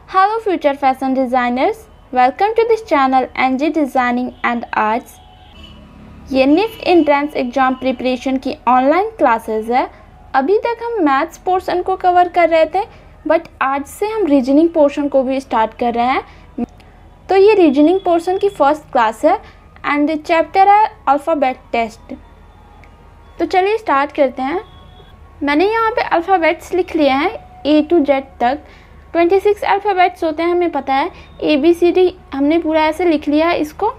Hello future fashion designers, welcome to this channel NG Designing and Arts। ये NIFT entrance exam preparation की online classes है। अभी तक हम मैथ्स पोर्शन को कवर कर रहे थे, बट आज से हम रीजनिंग पोर्शन को भी स्टार्ट कर रहे हैं। तो ये रीजनिंग पोर्शन की फर्स्ट क्लास है एंड चैप्टर है अल्फ़ाबेट टेस्ट। तो चलिए स्टार्ट करते हैं। मैंने यहाँ पे अल्फ़ाबेट्स लिख लिए हैं A to Z तक। 26 अल्फ़ाबेट्स होते हैं, हमें पता है। ABCD हमने पूरा ऐसे लिख लिया है इसको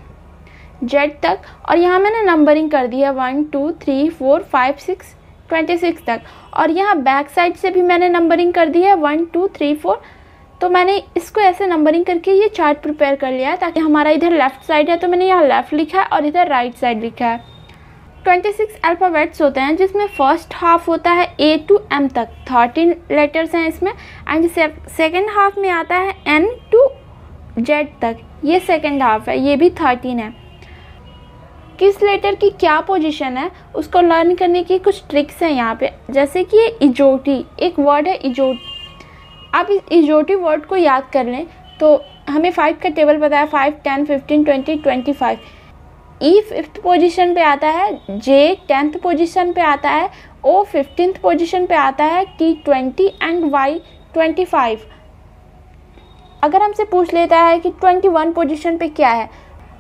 Z तक, और यहाँ मैंने नंबरिंग कर दी है 1 2 3 4 5 6 26 तक। और यहाँ बैक साइड से भी मैंने नंबरिंग कर दी है 1 2 3 4। तो मैंने इसको ऐसे नंबरिंग करके ये चार्ट प्रिपेयर कर लिया है, ताकि हमारा इधर लेफ़्ट साइड है तो मैंने यहाँ लेफ़्ट लिखा है और इधर राइट साइड लिखा है। 26 अल्फ़ाबेट्स होते हैं, जिसमें फर्स्ट हाफ होता है A to M तक, 13 लेटर्स हैं इसमें। एंड सेकेंड हाफ में आता है N to Z तक, ये सेकेंड हाफ है, ये भी 13 है। किस लेटर की क्या पोजीशन है उसको लर्न करने की कुछ ट्रिक्स हैं यहाँ पे। जैसे कि ये इजोटी एक वर्ड है, इजोट। आप इस इजोटी वर्ड को याद कर लें तो हमें 5 का टेबल पता है, 5 10 15 20 25। E 5th पोजीशन पे आता है, J 10th पोजीशन पे आता है, O 15th पोजीशन पे आता है, T 20 एंड Y 25। अगर हमसे पूछ लेता है कि 21 पोजीशन पे क्या है,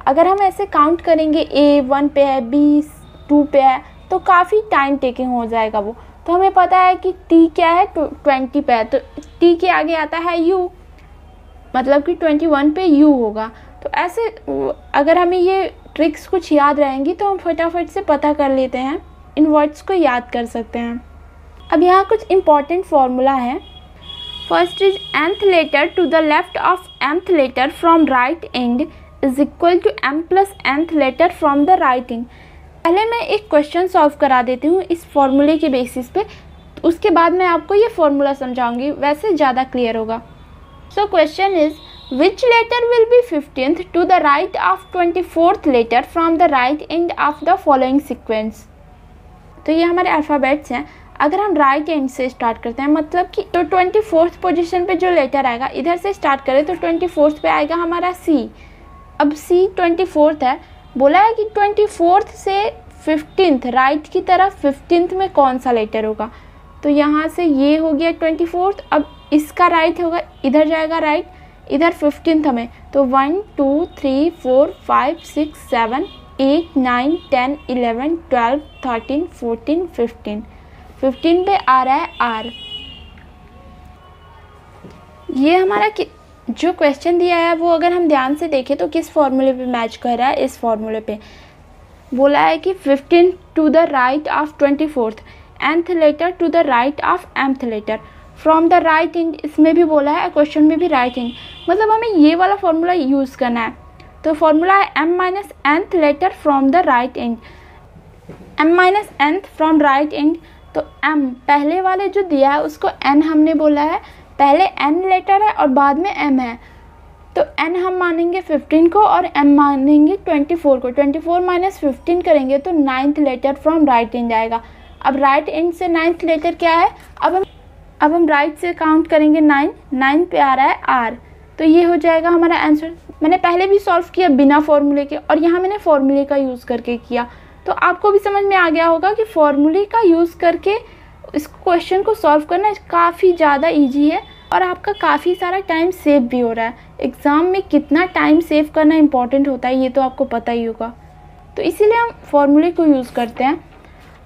अगर हम ऐसे काउंट करेंगे A 1 पे है, B 2 पे है, तो काफ़ी टाइम टेकिंग हो जाएगा वो। तो हमें पता है कि T क्या है, 20 पे है, तो T के आगे आता है U, मतलब कि 21 पे U होगा। तो ऐसे अगर हमें ये ट्रिक्स कुछ याद रहेंगी तो हम फटाफट से पता कर लेते हैं, इन वर्ड्स को याद कर सकते हैं। अब यहाँ कुछ इम्पॉर्टेंट फार्मूला है। First is nth letter to the left of nth letter from right end is equal to m plus nth letter from the right end. पहले मैं एक क्वेश्चन सॉल्व करा देती हूँ इस फॉर्मूले के बेसिस पे, उसके बाद मैं आपको ये फार्मूला समझाऊंगी, वैसे ज़्यादा क्लियर होगा। So question is which letter will be 15th to the right of 24th letter from the right end of the following sequence। तो ये हमारे अल्फ़ाबेट्स हैं। अगर हम राइट एंड से स्टार्ट करते हैं, मतलब कि तो 24th पोजीशन पे जो लेटर आएगा, इधर से स्टार्ट करें तो 24th पे आएगा हमारा C। अब C 24th है, बोला है कि 24th से 15th राइट की तरफ 15th में कौन सा लेटर होगा। तो यहाँ से ये हो गया 24th। अब इसका राइट होगा, इधर जाएगा राइट, इधर 15th हमें, तो 1 2 3 4 5 6 7 8 9 10 11 12 13 14 15। 15 पे आ रहा है R। ये हमारा जो क्वेश्चन दिया है वो अगर हम ध्यान से देखें तो किस फॉर्मूले पे मैच कर रहा है, इस फॉर्मूले पे। बोला है कि 15 to the right of 24th, nth letter to the right of mth letter from the right end. इसमें भी बोला है, क्वेश्चन में भी राइट एंड, मतलब हमें ये वाला फॉर्मूला यूज़ करना है। तो फॉर्मूला है m minus nth letter from the right end, m minus nth from right end. तो m पहले वाले जो दिया है उसको n हमने बोला है, पहले n लेटर है और बाद में m है, तो n हम मानेंगे 15 को और m मानेंगे 24 को। 24 माइनस 15 करेंगे तो 9th letter from right and आएगा। अब राइट एंड से 9th लेटर क्या है, अब हम राइट से काउंट करेंगे 9 पे आ रहा है R। तो ये हो जाएगा हमारा आंसर। मैंने पहले भी सॉल्व किया बिना फॉर्मूले के, और यहाँ मैंने फॉर्मूले का यूज़ करके किया, तो आपको भी समझ में आ गया होगा कि फॉर्मूले का यूज़ करके इस क्वेश्चन को सॉल्व करना काफ़ी ज़्यादा ईजी है, और आपका काफ़ी सारा टाइम सेव भी हो रहा है। एग्ज़ाम में कितना टाइम सेव करना इंपॉर्टेंट होता है ये तो आपको पता ही होगा, तो इसीलिए हम फॉर्मूले को यूज़ करते हैं।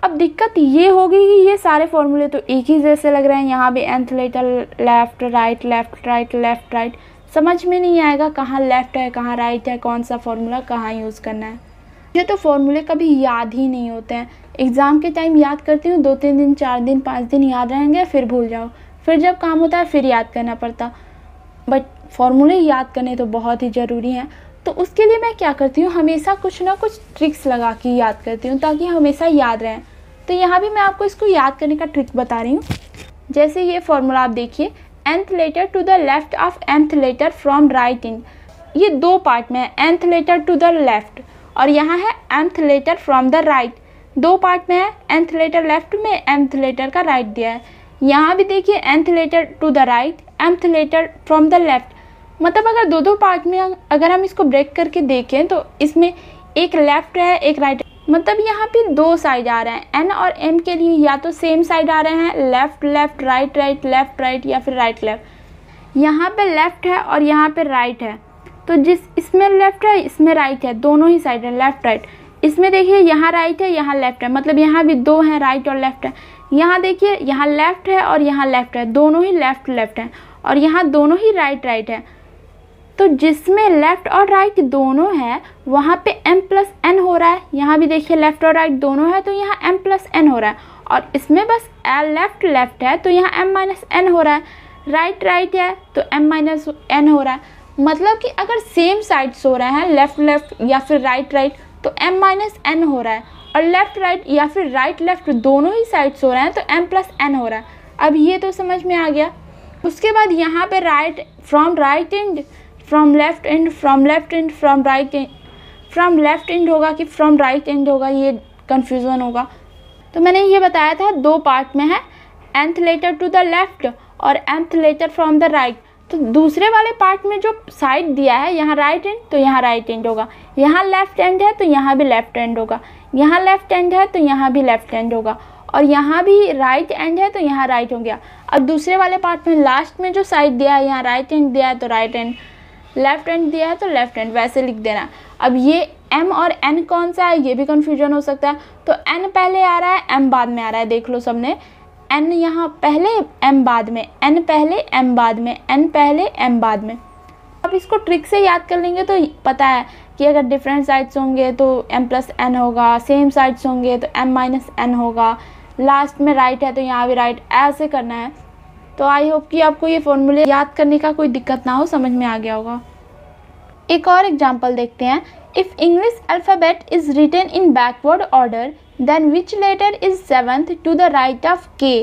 अब दिक्कत ये होगी कि ये सारे फॉर्मूले तो एक ही जैसे लग रहे हैं। यहाँ भी nth letter left right left right left right, समझ में नहीं आएगा कहाँ लेफ़्ट है कहाँ राइट है, कौन सा फॉर्मूला कहाँ यूज़ करना है। मुझे तो फॉर्मूले कभी याद ही नहीं होते हैं। एग्ज़ाम के टाइम याद करती हूँ, 2-3 दिन 4 दिन 5 दिन याद रहेंगे, फिर भूल जाओ, फिर जब काम होता है फिर याद करना पड़ता। बट फॉर्मूले याद करने तो बहुत ही ज़रूरी हैं, तो उसके लिए मैं क्या करती हूँ, हमेशा कुछ ना कुछ ट्रिक्स लगा के याद करती हूँ ताकि हमेशा याद रहें। तो यहाँ भी मैं आपको इसको याद करने का ट्रिक बता रही हूँ। जैसे ये फॉर्मूला आप देखिए, nth letter to the left of mth letter from right end. ये दो पार्ट में है, nth letter to the left और यहाँ है mth letter from the right. दो पार्ट में है, nth लेटर लेफ्ट में, mth लेटर का राइट दिया है। यहाँ भी देखिए nth letter to the right, mth letter from the left. मतलब अगर दो दो पार्ट में अगर हम इसको ब्रेक करके देखें तो इसमें एक लेफ़्ट है एक राइट, मतलब यहाँ पे दो साइड आ रहे हैं। एन और एम के लिए या तो सेम साइड आ रहे हैं, left left right right left right या फिर राइट लेफ़्ट। यहाँ पे लेफ़्ट है और यहाँ पे राइट है, तो जिस इसमें लेफ़्ट है इसमें राइट है, दोनों ही साइड है लेफ़्ट राइट। इसमें देखिए यहाँ राइट है यहाँ लेफ़्ट है, मतलब यहाँ भी दो हैं राइट और लेफ़्ट है। यहाँ देखिए यहाँ लेफ़्ट है और यहाँ लेफ़्ट है, दोनों ही लेफ़्ट लेफ़्ट हैं, और यहाँ दोनों ही राइट राइट है। तो जिसमें लेफ़्ट और राइट दोनों है वहाँ पे m प्लस n हो रहा है। यहाँ भी देखिए लेफ़्ट और राइट दोनों है तो यहाँ m प्लस n हो रहा है, और इसमें बस लेफ़्ट लेफ़्ट है तो यहाँ m माइनस n हो रहा है। राइट राइट है तो m माइनस n हो रहा है। मतलब कि अगर सेम साइड्स हो रहे हैं लेफ़्ट लेफ़्ट या फिर राइट राइट तो m माइनस n हो रहा है, और लेफ़्ट राइट या फिर राइट लेफ़्ट दोनों ही साइड्स हो रहे हैं तो m प्लस n हो रहा है। अब ये तो समझ में आ गया। उसके बाद यहाँ पे right from right and, from left and, from left and, from right and, from left and होगा कि फ्रॉम राइट एंड होगा, ये कन्फ्यूज़न होगा। तो मैंने ये बताया था दो पार्ट में है, nth letter to the left और nth letter from the right. तो दूसरे वाले पार्ट में जो साइड दिया है यहाँ राइट एंड तो यहाँ राइट एंड होगा, यहाँ लेफ्ट एंड है तो यहाँ भी लेफ्ट एंड होगा, यहाँ लेफ्ट एंड है तो यहाँ भी लेफ्ट एंड होगा, और यहाँ भी राइट एंड है तो यहाँ राइट हो गया। अब दूसरे वाले पार्ट में लास्ट में जो साइड दिया है यहाँ राइट एंड दिया है तो राइट एंड, लेफ्ट एंड दिया है तो लेफ्ट एंड, वैसे लिख देना। अब ये m और n कौन सा है ये भी कन्फ्यूजन हो सकता है। तो n पहले आ रहा है m बाद में आ रहा है, देख लो सबने, n यहाँ पहले m बाद में, n पहले m बाद में, n पहले m बाद में। अब इसको ट्रिक से याद कर लेंगे तो पता है कि अगर डिफरेंट साइड्स होंगे तो m प्लस n होगा, सेम साइड्स होंगे तो m माइनस n होगा, लास्ट में राइट है तो यहाँ भी राइट, ऐसे करना है। तो आई होप कि आपको ये फॉर्मूले याद करने का कोई दिक्कत ना हो, समझ में आ गया होगा। एक और एग्जांपल देखते हैं। If English alphabet is written in backward order then which letter is seventh to the right of K.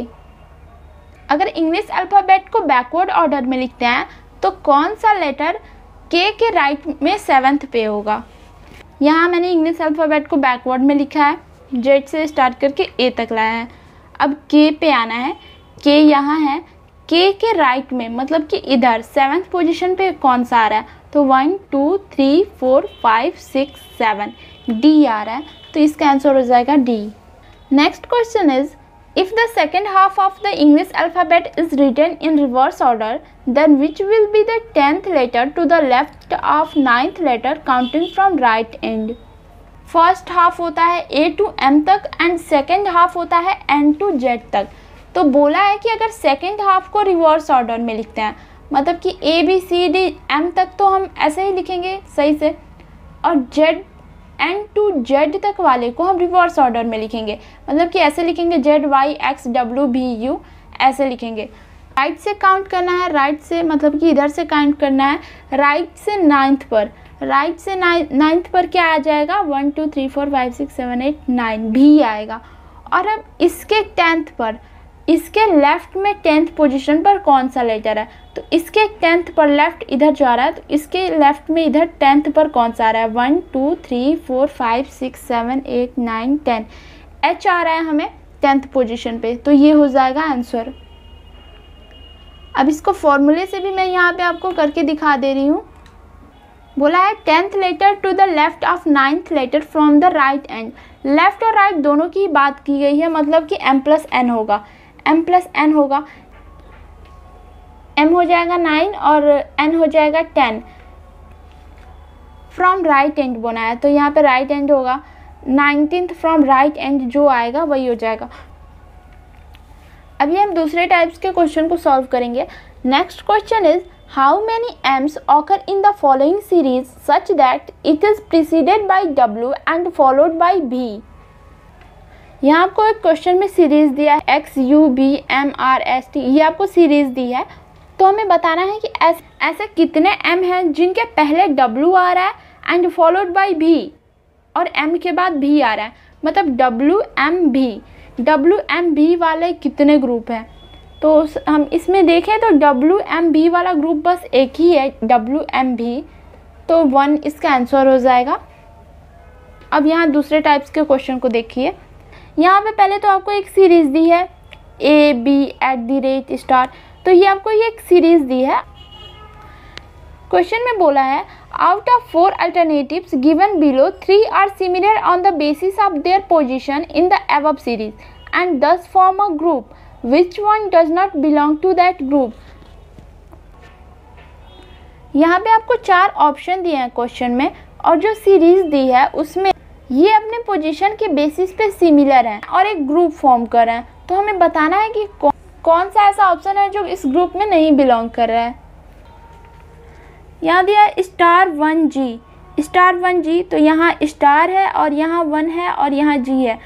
अगर इंग्लिश अल्फ़ाबेट को बैकवर्ड ऑर्डर में लिखते हैं तो कौन सा लेटर के राइट में सेवंथ पे होगा। यहाँ मैंने इंग्लिश अल्फ़ाबेट को बैकवर्ड में लिखा है, जेड से स्टार्ट करके ए तक लाया है। अब के पे आना है, के यहाँ है, के राइट में मतलब कि इधर सेवन्थ पोजीशन पे कौन सा आ रहा है, तो 1 2 3 4 5 6 7 डी आ रहा है, तो इसका आंसर हो जाएगा D. Next question is if the second half of the English alphabet is written in reverse order then which will be the 10th letter to the left of 9th letter counting from right end. First half होता है A to M तक and second half होता है N to Z तक। तो बोला है कि अगर सेकेंड हाफ को रिवर्स ऑर्डर में लिखते हैं मतलब कि A B C D M तक तो हम ऐसे ही लिखेंगे सही से, और जेड एन टू जेड तक वाले को हम रिवर्स ऑर्डर में लिखेंगे, मतलब कि ऐसे लिखेंगे जेड वाई एक्स डब्ल्यू भी यू, ऐसे लिखेंगे। राइट से काउंट करना है, राइट से मतलब कि इधर से काउंट करना है, राइट से नाइन्थ पर, राइट से नाइन्थ पर क्या आ जाएगा 1 2 3 4 5 6 7 8 9 भी आएगा। और अब इसके 10th पर, इसके लेफ़्ट में 10th पोजीशन पर कौन सा लेटर है, तो इसके 10th पर लेफ़्ट इधर जा रहा है तो इसके लेफ़्ट में इधर 10th पर कौन सा आ रहा है 1 2 3 4 5 6 7 8 9 10 एच आ रहा है हमें 10th पोजीशन पे, तो ये हो जाएगा आंसर। अब इसको फॉर्मूले से भी मैं यहाँ पे आपको करके दिखा दे रही हूँ। बोला है 10th letter to the left of 9th letter from the right end. Left और राइट दोनों की बात की गई है, मतलब कि m प्लस n होगा, m प्लस n होगा, m हो जाएगा 9 और n हो जाएगा 10। फ्रॉम राइट एंड बोना है तो यहाँ पे राइट एंड होगा, 19th फ्रॉम राइट एंड जो आएगा वही हो जाएगा। अभी हम दूसरे टाइप्स के क्वेश्चन को सॉल्व करेंगे। Next question is how many m's occur in the following series such that it is preceded by w and followed by b। यहाँ आपको एक क्वेश्चन में सीरीज दिया है x u b m r s t, ये आपको series दी है, तो हमें बताना है कि ऐसे कितने m हैं जिनके पहले w आ रहा है एंड फॉलोड बाय b और m के बाद b आ रहा है, मतलब w m b वाले कितने ग्रुप हैं। तो हम इसमें देखें तो WMB वाला ग्रुप बस एक ही है WMB, तो 1 इसका आंसर हो जाएगा। अब यहाँ दूसरे टाइप्स के क्वेश्चन को देखिए। यहाँ पे पहले तो आपको एक सीरीज़ दी है AB @ स्टार, तो ये आपको ये एक सीरीज़ दी है। क्वेश्चन में बोला है out of 4 alternatives given below 3 are similar on the basis of their position in the above series and thus form a group, which one does not belong to that group. यहाँ पे आपको 4 option दिए हैं question में, और जो series दी है उसमें ये अपने पोजीशन के बेसिस पे सिमिलर हैं और एक ग्रुप फॉर्म कर रहे हैं। तो हमें बताना है कि कौन सा ऐसा ऑप्शन है जो इस ग्रुप में नहीं बिलोंग कर रहा है। यहाँ दिया स्टार 1G, तो यहाँ स्टार है और यहाँ 1 है और यहाँ G है।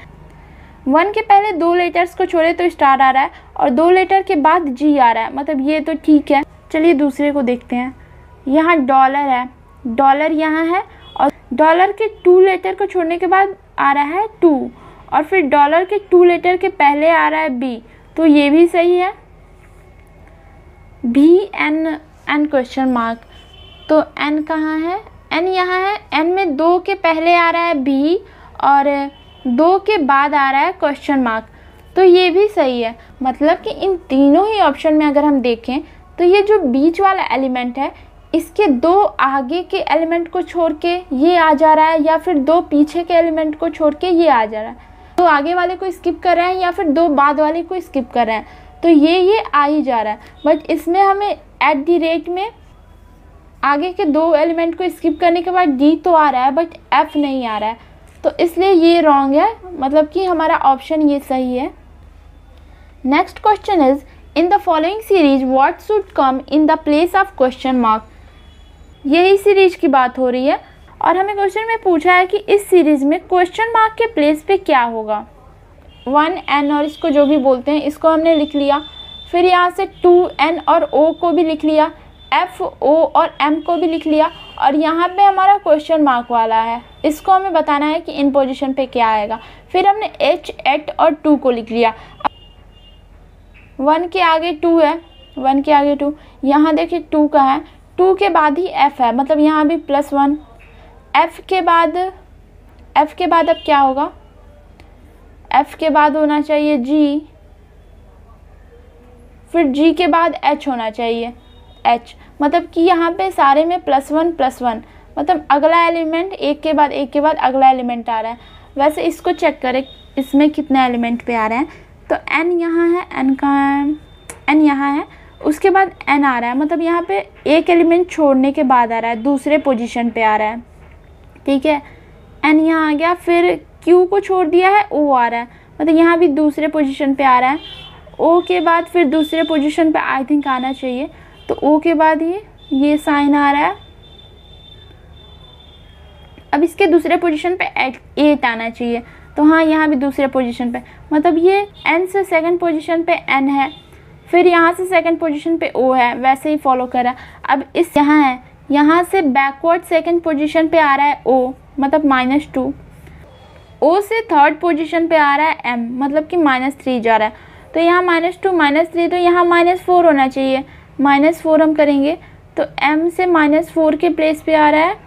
1 के पहले 2 लेटर्स को छोड़े तो स्टार आ रहा है और 2 लेटर के बाद G आ रहा है, मतलब ये तो ठीक है। चलिए दूसरे को देखते हैं। यहाँ डॉलर है, डॉलर यहाँ है और डॉलर के 2 लेटर को छोड़ने के बाद आ रहा है 2 और फिर डॉलर के 2 लेटर के पहले आ रहा है B, तो ये भी सही है। BN क्वेश्चन मार्क, तो N कहाँ है? N यहाँ है। N में 2 के पहले आ रहा है B और 2 के बाद आ रहा है क्वेश्चन मार्क, तो ये भी सही है। मतलब कि इन तीनों ही ऑप्शन में अगर हम देखें तो ये जो बीच वाला एलिमेंट है इसके 2 आगे के एलिमेंट को छोड़ के ये आ जा रहा है, या फिर 2 पीछे के एलिमेंट को छोड़ के ये आ जा रहा है। 2 आगे वाले को स्किप कर रहे हैं या फिर 2 बाद वाले को स्किप कर रहे हैं, तो ये आ ही जा रहा है। बट इसमें हमें एट द रेट में आगे के 2 एलिमेंट को स्किप करने के बाद D तो आ रहा है बट F नहीं आ रहा है, तो इसलिए ये रॉन्ग है। मतलब कि हमारा ऑप्शन ये सही है। Next question is in the following series what should come in the place of question mark. यही सीरीज की बात हो रही है और हमें क्वेश्चन में पूछा है कि इस सीरीज में क्वेश्चन मार्क के प्लेस पे क्या होगा। 1N और इसको जो भी बोलते हैं इसको हमने लिख लिया, फिर यहाँ से 2N और O को भी लिख लिया, F, O और M को भी लिख लिया, और यहाँ पे हमारा क्वेश्चन मार्क वाला है, इसको हमें बताना है कि इन पोजीशन पे क्या आएगा। फिर हमने H, 8 और 2 को लिख लिया। 1 के आगे 2 है, 1 के आगे 2, यहाँ देखिए 2 का है, 2 के बाद ही F है, मतलब यहाँ भी +1। F के बाद अब क्या होगा? F के बाद होना चाहिए G, फिर G के बाद H होना चाहिए, H। मतलब कि यहाँ पे सारे में +1, मतलब अगला एलिमेंट एक के बाद अगला एलिमेंट आ रहा है। वैसे इसको चेक करें इसमें कितने एलिमेंट पे आ रहे हैं, तो N यहाँ है, N कहाँ है? N यहाँ है, उसके बाद N आ रहा है, मतलब यहाँ पे एक एलिमेंट छोड़ने के बाद आ रहा है, दूसरे पोजीशन पे आ रहा है। ठीक है, N यहाँ आ गया, फिर Q को छोड़ दिया है, O आ रहा है, मतलब यहाँ भी दूसरे पोजीशन पे आ रहा है। O के बाद फिर दूसरे पोजीशन पे आई थिंक आना चाहिए, तो O के बाद ये साइन आ रहा है। अब इसके दूसरे पोजीशन पे 8 आना चाहिए, तो हाँ यहाँ भी दूसरे पोजीशन पे, मतलब ये N से सेकंड पोजीशन पे N है, फिर यहाँ से सेकंड पोजीशन पे O है, वैसे ही फॉलो कर रहा है। अब इस यहाँ है, यहाँ से बैकवर्ड सेकंड पोजीशन पे आ रहा है O, मतलब -2। O से थर्ड पोजीशन पे आ रहा है M, मतलब कि -3 जा रहा है, तो यहाँ -2 -3, तो यहाँ -4 होना चाहिए। -4 हम करेंगे तो M से -4 के प्लेस पे आ रहा है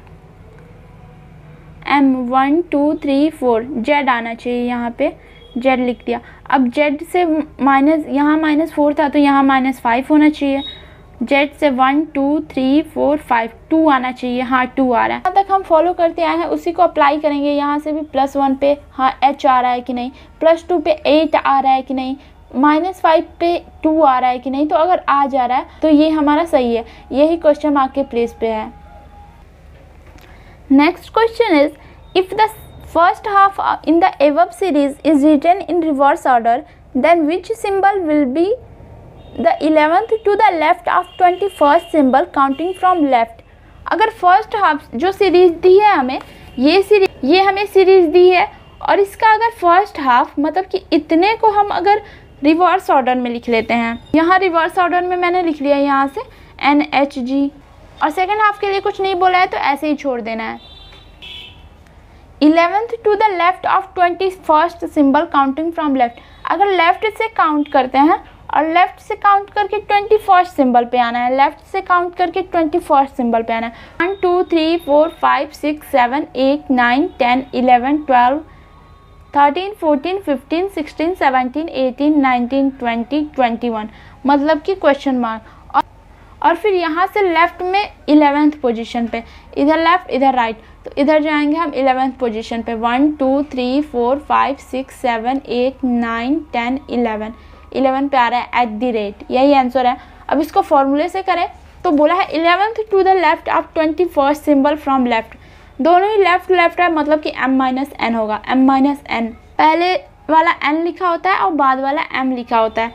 M, 1 2 3 4, Z आना चाहिए, यहाँ पे Z लिख दिया। अब Z से यहाँ -4 था तो यहाँ -5 होना चाहिए। Z से 1 2 3 4 5, 2 आना चाहिए, हाँ 2 आ रहा है। यहाँ तक हम फॉलो करते आए हैं, उसी को अप्लाई करेंगे। यहाँ से भी +1 पे हाँ H आ रहा है कि नहीं, +2 पे 8 आ रहा है कि नहीं, -5 पे 2 आ रहा है कि नहीं, तो अगर आ जा रहा है तो ये हमारा सही है, यही क्वेश्चन मार्क के प्लेस पे है। Next question is if the first half in the above series is written in reverse order, then which symbol will be the 11th to the left of 21st symbol counting from left। अगर first half जो series दी है हमें, ये हमें series दी है और इसका अगर फर्स्ट हाफ मतलब कि इतने को हम अगर रिवर्स ऑर्डर में लिख लेते हैं, यहाँ रिवर्स ऑर्डर में मैंने लिख लिया यहाँ से NHG, और सेकेंड हाफ के लिए कुछ नहीं बोला है तो ऐसे ही छोड़ देना है। 11th to the left of 21st symbol counting from left, अगर लेफ्ट से काउंट करते हैं और लेफ्ट से काउंट करके 21st सिंबल पे आना है, लेफ्ट से काउंट करके 21st सिंबल पे आना है। 1 2 3 4 5 6 7 8 9 10 11 12 13 14 15 16 17 18 19 20 21, मतलब कि क्वेश्चन मार्क। और फिर यहाँ से लेफ़्ट में 11th पोजीशन पे, इधर लेफ़्ट इधर राइट, तो इधर जाएंगे हम 11th पोजीशन पे। 1 2 3 4 5 6 7 8 9 10 11, 11 पे आ रहा है @ यही आंसर है। अब इसको फॉर्मूले से करें तो बोला है 11th to the left of 21st symbol from left, दोनों ही लेफ्ट है, मतलब कि m-n होगा। m-n पहले वाला n लिखा होता है और बाद वाला m लिखा होता है,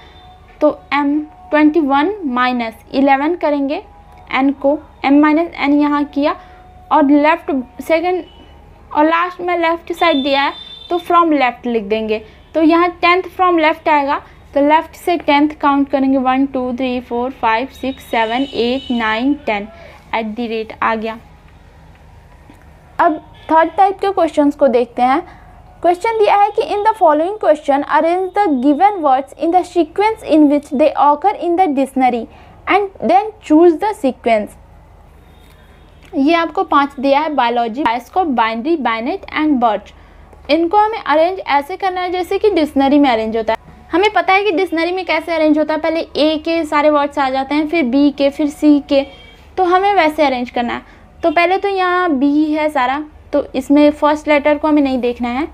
तो m21 माइनस 11 करेंगे n को, m-n यहाँ किया और लेफ्ट सेकंड और लास्ट में लेफ्ट साइड दिया है तो फ्रॉम लेफ्ट लिख देंगे। तो यहाँ 10th फ्रॉम लेफ्ट आएगा, तो लेफ्ट से 10th काउंट करेंगे 1 2 3 4 5 6 7 8 9 10 @ आ गया। अब थर्ड टाइप के क्वेश्चंस को देखते हैं। क्वेश्चन दिया है कि in the following question arrange the given words in the sequence in which they occur in the dictionary and then choose the sequence. ये आपको 5 दिया है, biology, bioscope, binary, binate and birch. इनको हमें अरेंज ऐसे करना है जैसे कि डिक्शनरी में अरेंज होता है। हमें पता है कि डिक्शनरी में कैसे अरेंज होता है, पहले ए के सारे वर्ड्स आ जाते हैं, फिर बी के, फिर सी के, तो हमें वैसे अरेंज करना है। तो पहले तो यहाँ बी है सारा, तो इसमें फर्स्ट लेटर को हमें नहीं देखना है,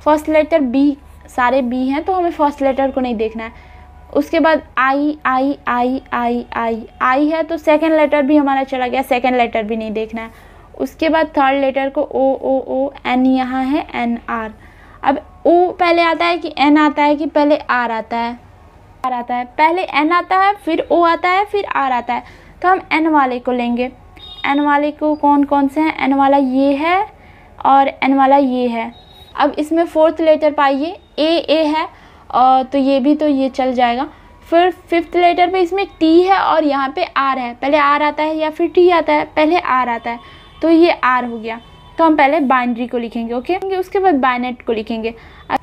फर्स्ट लेटर बी, सारे बी हैं तो हमें फर्स्ट लेटर को नहीं देखना है। उसके बाद आई आई आई आई आई आई है तो सेकंड लेटर भी हमारा चला गया, सेकंड लेटर भी नहीं देखना है। उसके बाद थर्ड लेटर को ओ ओ ओ, एन यहाँ है, एन आर। अब ओ पहले आता है कि एन आता है कि पहले आर आता है? आर आता है, पहले एन आता है फिर ओ आता है फिर आर आता है, तो हम एन वाले को लेंगे। एन वाले को कौन कौन से हैं? एन वाला ये है और एन वाला ये है। अब इसमें फोर्थ लेटर पाइए, ए है और तो ये भी, तो ये चल जाएगा। फिर फिफ्थ लेटर पे इसमें टी है और यहाँ पे आर है, पहले आर आता है या फिर टी आता है? पहले आर आता है, तो ये आर हो गया। तो हम पहले बाइनरी को लिखेंगे, ओके, उसके बाद बाइनेट को लिखेंगे। अब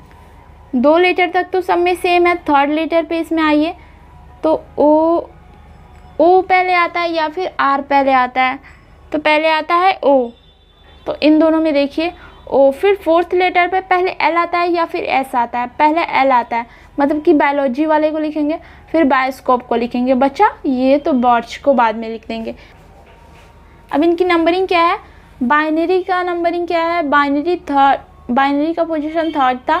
2 लेटर तक तो सब में सेम है। थर्ड लेटर पे इसमें आइए तो ओ पहले आता है या फिर आर पहले आता है? तो पहले आता है ओ, तो इन दोनों में देखिए ओ। फिर फोर्थ लेटर पे पहले एल आता है या फिर एस आता है? पहले एल आता है, मतलब कि बायोलॉजी वाले को लिखेंगे, फिर बायोस्कोप को लिखेंगे। बच्चा ये तो बर्च को बाद में लिख देंगे। अब इनकी नंबरिंग क्या है? बाइनरी का नंबरिंग क्या है? बाइनरी का पोजीशन थर्ड था।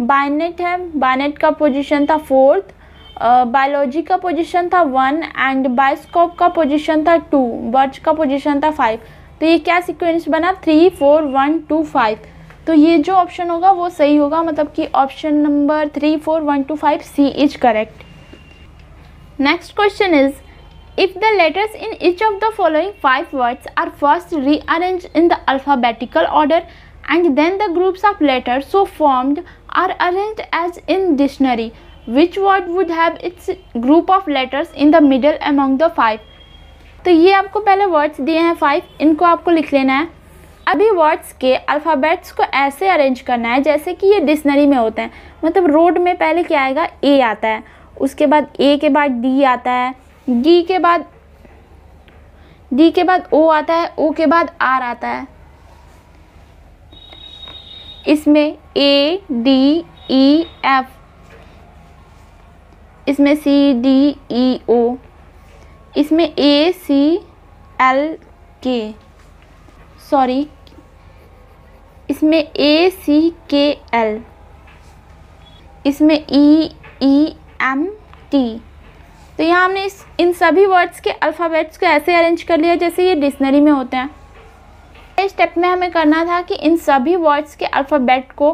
बाइनेट है, बाइनेट का पोजीशन था फोर्थ। बायोलॉजी का पोजीशन था 1 एंड बायोस्कोप का पोजीशन था 2, बर्च का पोजीशन था 5। तो ये क्या सीक्वेंस बना? 3 4 1 2 5। तो ये जो ऑप्शन होगा वो सही होगा, मतलब कि option number 3 4 1 2 5 C is correct. Next question is if the letters in each of the following 5 words are first rearranged in the alphabetical order and then the groups of letters so formed are arranged as in dictionary, which word would have its group of letters in the middle among the 5? तो ये आपको पहले words दिए हैं 5, इनको आपको लिख लेना है। अभी वर्ड्स के अल्फ़ाबेट्स को ऐसे अरेंज करना है जैसे कि ये डिक्शनरी में होते हैं। मतलब रोड में पहले क्या आएगा? ए आता है, उसके बाद ए के बाद डी आता है, डी के बाद ओ आता है, ओ के बाद आर आता है। इसमें ए डी ई एफ, इसमें सी डी ई ओ, इसमें ए सी एल के, सॉरी इसमें ए सी के एल, इसमें ई ई एम टी। तो यहाँ हमने इन सभी वर्ड्स के अल्फ़ाबेट्स को ऐसे अरेंज कर लिया जैसे ये डिक्शनरी में होते हैं। इस स्टेप में हमें करना था कि इन सभी वर्ड्स के अल्फ़ाबेट को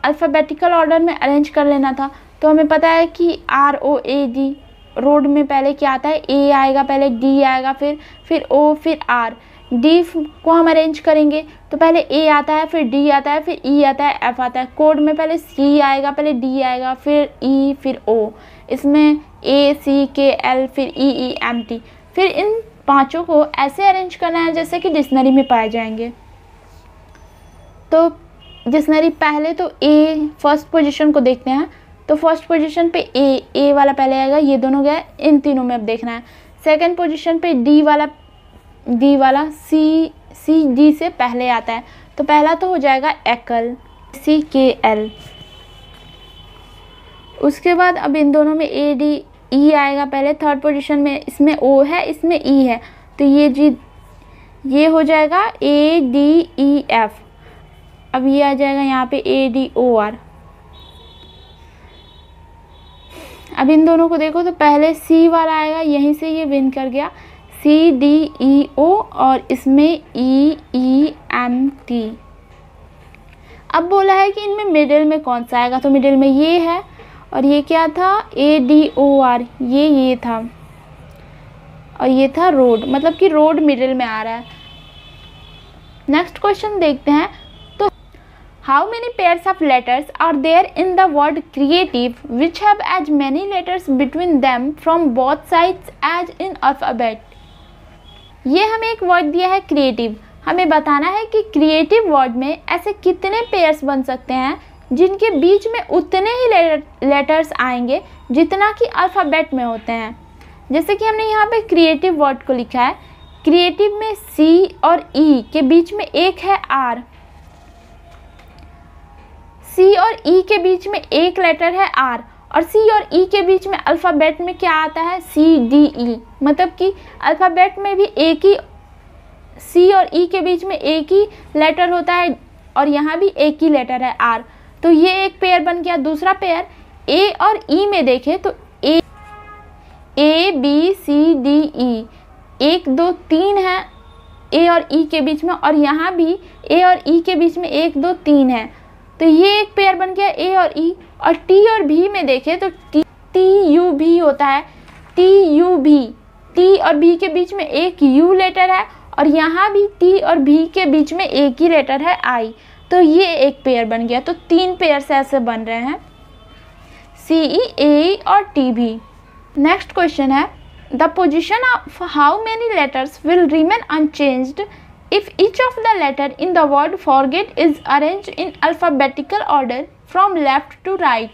अल्फ़ाबेटिकल ऑर्डर में अरेंज कर लेना था। तो हमें पता है कि R O A D, road में पहले क्या आता है? ए आएगा, पहले डी आएगा, फिर ओ, फिर आर। डी को हम अरेंज करेंगे तो पहले ए आता है, फिर डी आता है, फिर ई आता है, एफ आता है। कोड में पहले सी आएगा, पहले डी आएगा, फिर ई, फिर ओ। इसमें ए सी के एल, फिर ई ई एम टी। फिर इन पांचों को ऐसे अरेंज करना है जैसे कि डिक्शनरी में पाए जाएंगे। तो डिक्शनरी पहले तो ए फर्स्ट पोजीशन को देखते हैं। तो फर्स्ट पोजीशन पे ए वाला पहले आएगा, ये दोनों गए, इन तीनों में अब देखना है। सेकंड पोजीशन पे डी वाला सी डी से पहले आता है, तो पहला तो हो जाएगा एकल, CKL। उसके बाद अब इन दोनों में AD ई आएगा पहले थर्ड पोजीशन में, इसमें ओ है, इसमें ई है, तो ये हो जाएगा ADEF। अब ये आ जाएगा यहाँ पे ADOR। अब इन दोनों को देखो तो पहले C वाला आएगा, यहीं से ये विन कर गया, CDEO, और इसमें EEMT। अब बोला है कि इनमें मिडिल में कौन सा आएगा, तो मिडिल में ये है, और ये क्या था ADOR, ये था, और ये था रोड, मतलब कि रोड मिडिल में आ रहा है। नेक्स्ट क्वेश्चन देखते हैं। तो how many pairs of letters are there in the word creative which have as many letters between them from both sides as in alphabet. ये हमें एक वर्ड दिया है क्रिएटिव, हमें बताना है कि क्रिएटिव वर्ड में ऐसे कितने पेयर्स बन सकते हैं जिनके बीच में उतने ही लेटर्स आएंगे जितना कि अल्फ़ाबेट में होते हैं। जैसे कि हमने यहाँ पे क्रिएटिव वर्ड को लिखा है, क्रिएटिव में C और E के बीच में एक है R, C और E के बीच में एक लेटर है R, और C और E के बीच में अल्फ़ाबेट में क्या आता है CDE, मतलब कि अल्फ़ाबेट में भी एक ही C और E के बीच में एक ही लेटर होता है, और यहाँ भी एक ही लेटर है R, तो ये एक पेयर बन गया। दूसरा पेयर A और E में देखें तो ABCDE, 1 2 3 है A और E के बीच में, और यहाँ भी A और E के बीच में 1 2 3 है, तो ये एक पेयर बन गया A और E। और T और B में देखें तो TUB होता है, TUB, T और B के बीच में एक U लेटर है, और यहाँ भी T और B के बीच में एक ही लेटर है I, तो ये एक पेयर बन गया। तो 3 पेयर ऐसे बन रहे हैं, CE, AE और TB। नेक्स्ट क्वेश्चन है, the position of how many letters will remain unchanged if each of the letter in the word forget is arranged in alphabetical order from left to right.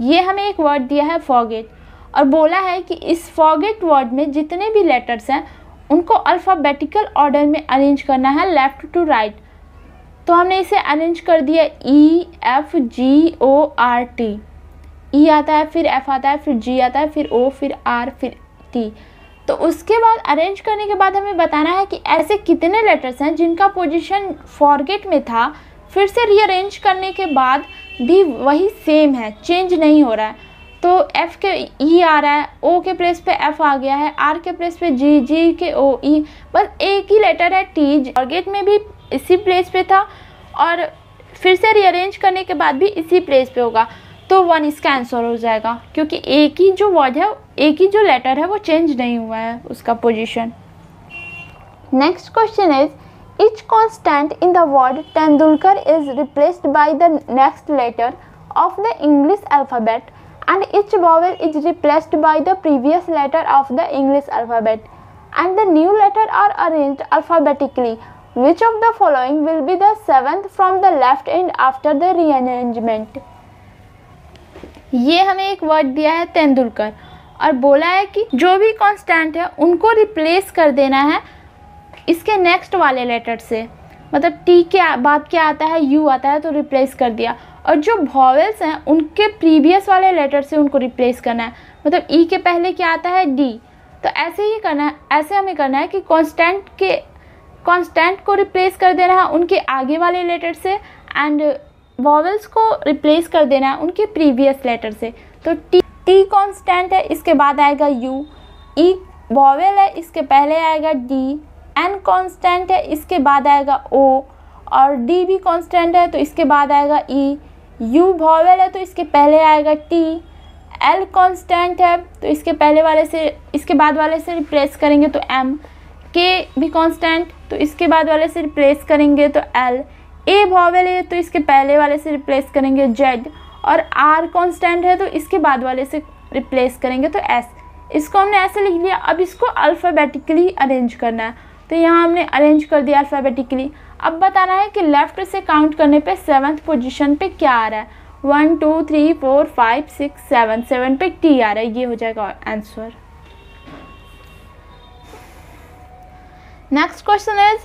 ये हमें एक word दिया है forget, और बोला है कि इस फॉरगेट वर्ड में जितने भी लेटर्स हैं उनको अल्फ़ाबेटिकल ऑर्डर में अरेंज करना है लेफ़्ट टू राइट। तो हमने इसे अरेंज कर दिया EFGORT, E आता है, फिर F आता है, फिर G आता है, फिर O, फिर R, फिर T। तो उसके बाद अरेंज करने के बाद हमें बताना है कि ऐसे कितने लेटर्स हैं जिनका पोजीशन फॉरगेट में था, फिर से रीअरेंज करने के बाद भी वही सेम है, चेंज नहीं हो रहा है। तो F के E आ रहा है, O के प्लेस पे F आ गया है, R के प्लेस पे G, G के O, E, बस एक ही लेटर है T, फॉरगेट में भी इसी प्लेस पे था, और फिर से रीअरेंज करने के बाद भी इसी प्लेस पे होगा, तो 1 इसका आंसर हो जाएगा, क्योंकि एक ही जो वर्ड है, एक ही जो लेटर है वो चेंज नहीं हुआ है उसका position. Next question is, each constant in the word Tendulkar is replaced by the next letter of the English alphabet and each vowel is replaced by the previous letter of the English alphabet and the new letter are arranged alphabetically. Which of the following will be the seventh from the left end after the rearrangement? ये हमें एक word दिया है तेंदुलकर, और बोला है कि जो भी कांस्टेंट है उनको रिप्लेस कर देना है इसके नेक्स्ट वाले लेटर से, मतलब टी के बाद क्या आता है, यू आता है, तो रिप्लेस कर दिया, और जो वॉवेल्स हैं उनके प्रीवियस वाले लेटर से उनको रिप्लेस करना है, मतलब ई के पहले क्या आता है, डी। तो ऐसे ही करना है, ऐसे हमें करना है कि कांस्टेंट को रिप्लेस कर देना है उनके आगे वाले लेटर से, एंड वॉवेल्स को रिप्लेस कर देना है उनके प्रीवियस लेटर से। तो टी कांस्टेंट है, इसके बाद आएगा यू, ई वॉवेल है, इसके पहले आएगा डी, एन कांस्टेंट है, इसके बाद आएगा ओ, और डी भी कांस्टेंट है तो इसके बाद आएगा ई, यू वॉवेल है तो इसके पहले आएगा टी, एल कांस्टेंट है तो इसके पहले वाले से, इसके बाद वाले से रिप्लेस करेंगे तो एम, के भी कांस्टेंट तो इसके बाद वाले से रिप्लेस करेंगे तो एल, ए वॉवेल है तो इसके पहले वाले से रिप्लेस करेंगे जेड, और आर कांस्टेंट है तो इसके बाद वाले से रिप्लेस करेंगे तो एस। इसको हमने ऐसे लिख लिया। अब इसको अल्फ़ाबेटिकली अरेंज करना है, तो यहाँ हमने अरेंज कर दिया अल्फ़ाबेटिकली। अब बताना है कि लेफ़्ट से काउंट करने पे 7th पोजीशन पे क्या आ रहा है, 1 2 3 4 5 6 7, 7 पे टी आ रहा है, ये हो जाएगा answer. Next question is,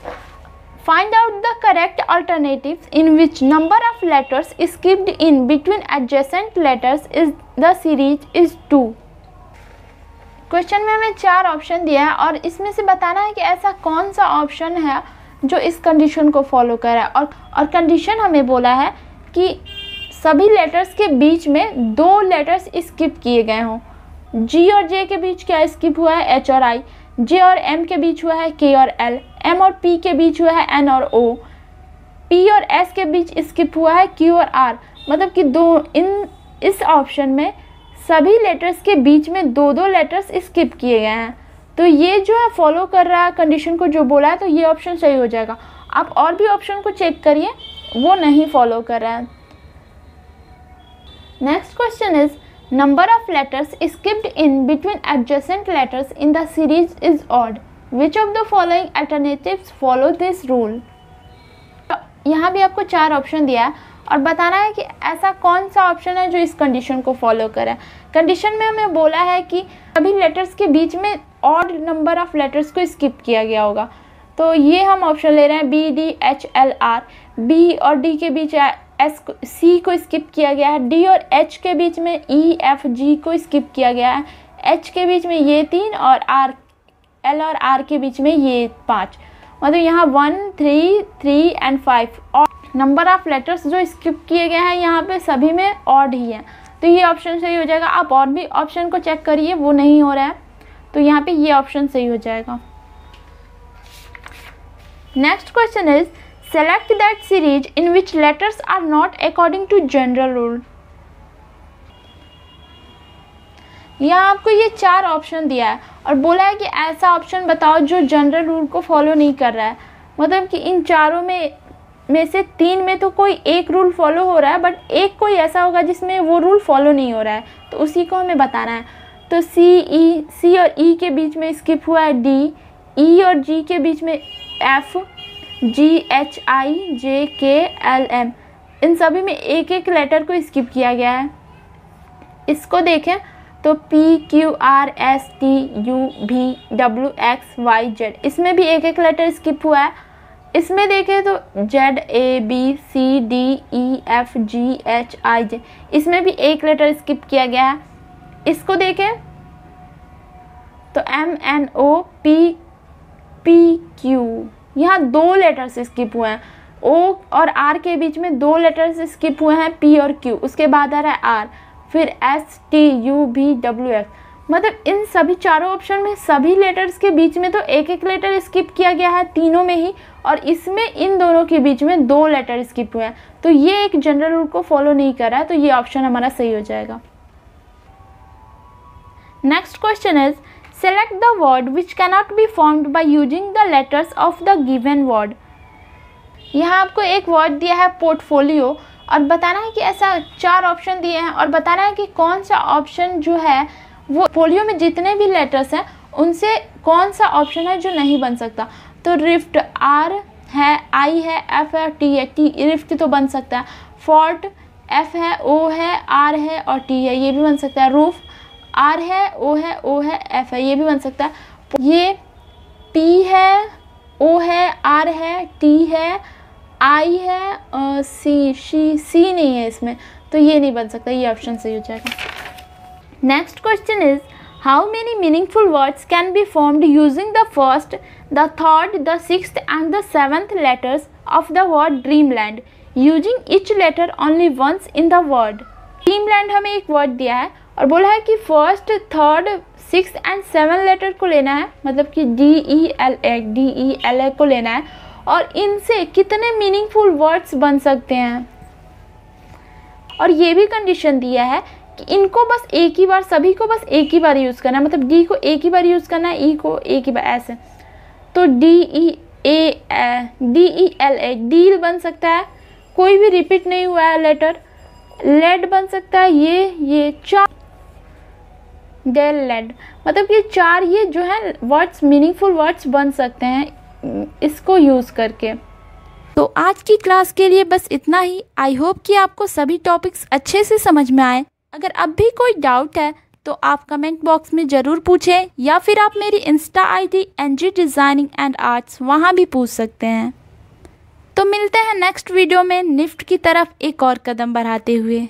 find out the correct alternatives in which number of letters skipped in between adjacent letters is the series is 2. Question में हमें 4 ऑप्शन दिया है और इसमें से बताना है कि ऐसा कौन सा ऑप्शन है जो इस कंडीशन को फॉलो कर रहा है। और कंडीशन हमें बोला है कि सभी लेटर्स के बीच में 2 लेटर्स स्किप किए गए हों। जी और जे के बीच क्या स्किप हुआ है? एच और आई। जे और एम के बीच हुआ है के और एल। एम और पी के बीच हुआ है एन और ओ। पी और एस के बीच स्किप हुआ है क्यू और आर। मतलब कि इस ऑप्शन में सभी लेटर्स के बीच में 2 लेटर्स स्किप किए गए हैं। तो ये जो है फॉलो कर रहा है कंडीशन को जो बोला है, तो ये ऑप्शन सही हो जाएगा। आप और भी ऑप्शन को चेक करिए, वो नहीं फॉलो कर रहा है। Next question is number of letters skipped in between adjacent letters in the series is odd. Which of the following alternatives follow this rule. यहाँ भी आपको 4 ऑप्शन दिया है और बताना है कि ऐसा कौन सा ऑप्शन है जो इस कंडीशन को फॉलो करे। कंडीशन में हमें बोला है कि सभी लेटर्स के बीच में ऑड नंबर ऑफ लेटर्स को स्किप किया गया होगा। तो ये हम ऑप्शन ले रहे हैं B, D, H, L, R. B और डी के बीच एस सी को स्किप किया गया है। डी और एच के बीच में ई, एफ, जी को स्किप किया गया है। एच के बीच में ये 3 और आर, एल और आर के बीच में ये 5। मतलब यहाँ 1, 3, 3 एंड 5 और नंबर ऑफ लेटर्स जो स्किप किए गए हैं यहाँ पे सभी में ऑड ही है। तो ये ऑप्शन सही हो जाएगा। आप और भी ऑप्शन को चेक करिए, वो नहीं हो रहा है, तो यहाँ पे ये ऑप्शन सही हो जाएगा। Next question is select that series in which letters are not according to general rule. यहाँ आपको ये 4 ऑप्शन दिया है और बोला है कि ऐसा ऑप्शन बताओ जो जनरल रूल को फॉलो नहीं कर रहा है। मतलब कि इन चारों में से 3 में तो कोई एक रूल फॉलो हो रहा है, बट एक कोई ऐसा होगा जिसमें वो रूल फॉलो नहीं हो रहा है, तो उसी को हमें बताना है। तो सी और ई के बीच में स्किप हुआ है डी। ई और जी के बीच में एफ, जी, एच, आई, जे, के, एल, एम। इन सभी में एक एक लेटर को स्किप किया गया है। इसको देखें तो P, Q, R, S, T, U, V, W, X, Y, Z, इसमें भी एक एक लेटर स्किप हुआ है। इसमें देखें तो जेड, ए, बी, सी, डी, ई, एफ, जी, एच, आई, जे, इसमें भी एक लेटर स्किप किया गया है। इसको देखें तो एम, एन, ओ, पी, पी, क्यू, यहाँ 2 लेटर्स स्किप हुए हैं। ओ और आर के बीच में 2 लेटर्स स्किप हुए हैं, पी और क्यू। उसके बाद आ रहा है आर, फिर S, T, U, V, W, X. मतलब इन सभी चारों ऑप्शन में सभी लेटर्स के बीच में तो एक एक लेटर स्किप किया गया है तीनों में ही, और इसमें इन दोनों के बीच में 2 लेटर स्किप हुए हैं। तो ये एक जनरल रूल को फॉलो नहीं कर रहा है, तो ये ऑप्शन हमारा सही हो जाएगा। Next question is select the word which cannot be formed by using the letters of the given word. यहाँ आपको एक वर्ड दिया है पोर्टफोलियो और बताना है कि ऐसा 4 ऑप्शन दिए हैं और बताना है कि कौन सा ऑप्शन जो है वो पोर्टफोलियो में जितने भी लेटर्स हैं उनसे कौन सा ऑप्शन है जो नहीं बन सकता। तो रिफ्ट आर है, आई है, एफ है, टी है। टी रिफ्ट तो बन सकता है। फॉर्ट एफ है, ओ है, आर है और टी है, ये भी बन सकता है। रूफ आर है, ओ है, एफ है, ये भी बन सकता है। ये पी है, ओ है, आर है, टी है, आई है, सी नहीं है इसमें, तो ये नहीं बन सकता, ये ऑप्शन सही हो जाएगा। Next question is how many meaningful words can be formed using the first, the third, the 6th and the 7th letters of the word dreamland using each letter only once in the word. Dreamland हमें एक word दिया है और बोला है कि first, third, 6th and 7th letter को लेना है, मतलब कि DELA को लेना है और इनसे कितने मीनिंगफुल वर्ड्स बन सकते हैं। और ये भी कंडीशन दिया है कि इनको बस एक ही बार, सभी को बस एक ही बार यूज़ करना है, मतलब डी को एक ही बार यूज़ करना है, ई को एक ही बार, ऐसे। तो DELA डील बन सकता है, कोई भी रिपीट नहीं हुआ है लेटर। लेड बन सकता है, ये 4 डेल लेड, मतलब ये 4 ये जो है वर्ड्स मीनिंगफुल वर्ड्स बन सकते हैं इसको यूज़ करके। तो आज की क्लास के लिए बस इतना ही। आई होप कि आपको सभी टॉपिक्स अच्छे से समझ में आए। अगर अब भी कोई डाउट है तो आप कमेंट बॉक्स में ज़रूर पूछें या फिर आप मेरी Insta ID NG designing and arts वहाँ भी पूछ सकते हैं। तो मिलते हैं नेक्स्ट वीडियो में निफ्ट की तरफ एक और कदम बढ़ाते हुए।